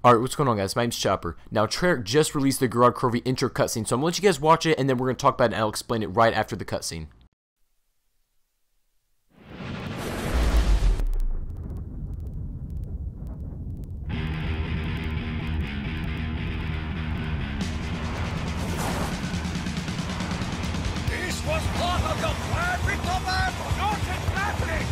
Alright, what's going on, guys? My name's Chopper. Now, Treyarch just released the Gorod Krovi intro cutscene, so I'm going to let you guys watch it, and then we're going to talk about it, and I'll explain it right after the cutscene. This was part of the plan with the man, not happening!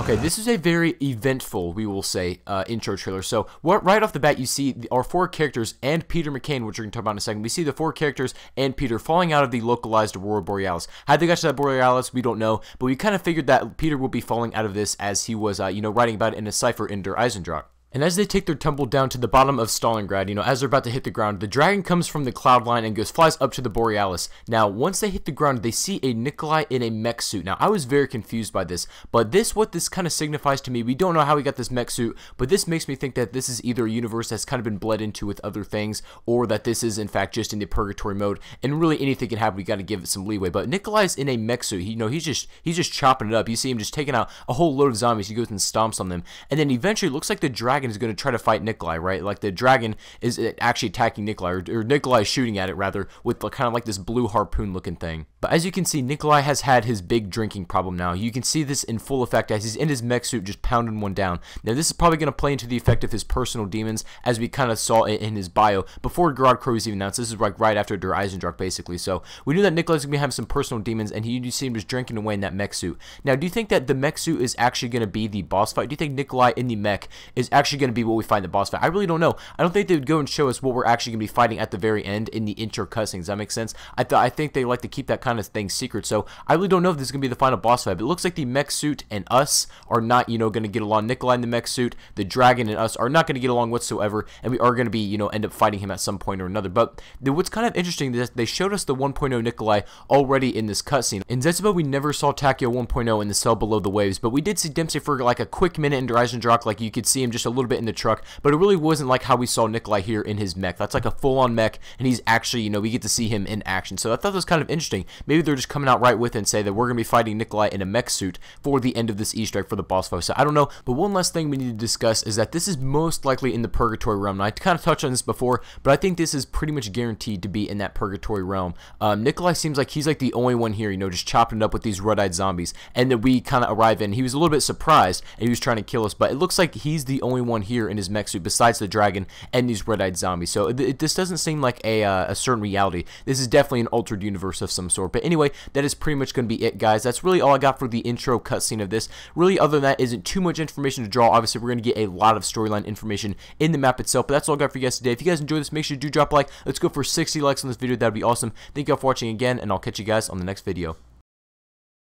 Okay, this is a very eventful, we will say, intro trailer. So, right off the bat, you see our four characters and Peter Mccain, which we're going to talk about in a second. We see the four characters and Peter falling out of the localized Aurora Borealis. How they got to that Borealis, we don't know, but we kind of figured that Peter will be falling out of this as he was, writing about it in a cipher in Der Eisendrache. And as they take their tumble down to the bottom of Stalingrad, as they're about to hit the ground, the dragon comes from the cloud line and flies up to the Borealis. Now, once they hit the ground, they see a Nikolai in a mech suit. Now, I was very confused by this, but what this kind of signifies to me, we don't know how he got this mech suit, but this makes me think that this is either a universe that's kind of been bled into with other things, or that this is, in fact, just in the purgatory mode, and really anything can happen, we got to give it some leeway. But Nikolai's in a mech suit. He's just chopping it up. You see him just taking out a whole load of zombies. He goes and stomps on them, and then eventually it looks like the dragon is going to try to fight Nikolai, right? Like the dragon is actually attacking Nikolai, or Nikolai is shooting at it rather, with kind of like this blue harpoon looking thing. But as you can see, Nikolai has had his big drinking problem now. You can see this in full effect as he's in his mech suit just pounding one down. Now this is probably going to play into the effect of his personal demons, as we kind of saw in his bio before Gorod Krovi was even announced. This is like right after Der Eisendrache basically. So we knew that Nikolai's going to have some personal demons, and you see him just drinking away in that mech suit. Now, do you think that the mech suit is actually going to be the boss fight? Do you think Nikolai in the mech is actually going to be what we find the boss fight? I really don't know. I don't think they would go and show us what we're actually going to be fighting at the very end in the intro cutscenes. Does that make sense? I think they like to keep that kind of thing secret, so I really don't know if this is going to be the final boss fight, but it looks like the mech suit and us are not, going to get along. Nikolai in the mech suit, the dragon and us are not going to get along whatsoever, and we are going to be, end up fighting him at some point or another. But what's kind of interesting is they showed us the 1.0 Nikolai already in this cutscene. In Zetsubo, we never saw Takeo 1.0 in the cell below the waves, but we did see Dempsey for like a quick minute in Der Eisendrache. Like you could see him just a little bit in the truck, but it really wasn't like how we saw Nikolai here in his mech. That's like a full-on mech, and he's actually, you know, we get to see him in action. So I thought that was kind of interesting. Maybe they're just coming out right with it and say that we're going to be fighting Nikolai in a mech suit for the end of this Easter egg for the boss fight. So I don't know, but one last thing we need to discuss is that this is most likely in the Purgatory realm. Now, I kind of touched on this before, but I think this is pretty much guaranteed to be in that Purgatory realm. Nikolai seems like he's like the only one here, you know, just chopping it up with these red-eyed zombies, and then we kind of arrive in. He was a little bit surprised, and he was trying to kill us, but it looks like he's the only one here in his mech suit besides the dragon and these red-eyed zombies. So this doesn't seem like a certain reality. This is definitely an altered universe of some sort. But anyway, that is pretty much going to be it, guys. That's really all I got for the intro cutscene of this. Really, other than that, isn't too much information to draw. Obviously, we're going to get a lot of storyline information in the map itself, but that's all I got for you guys today. If you guys enjoyed this, make sure you do drop a like. Let's go for 60 likes on this video. That would be awesome. Thank you all for watching again, and I'll catch you guys on the next video.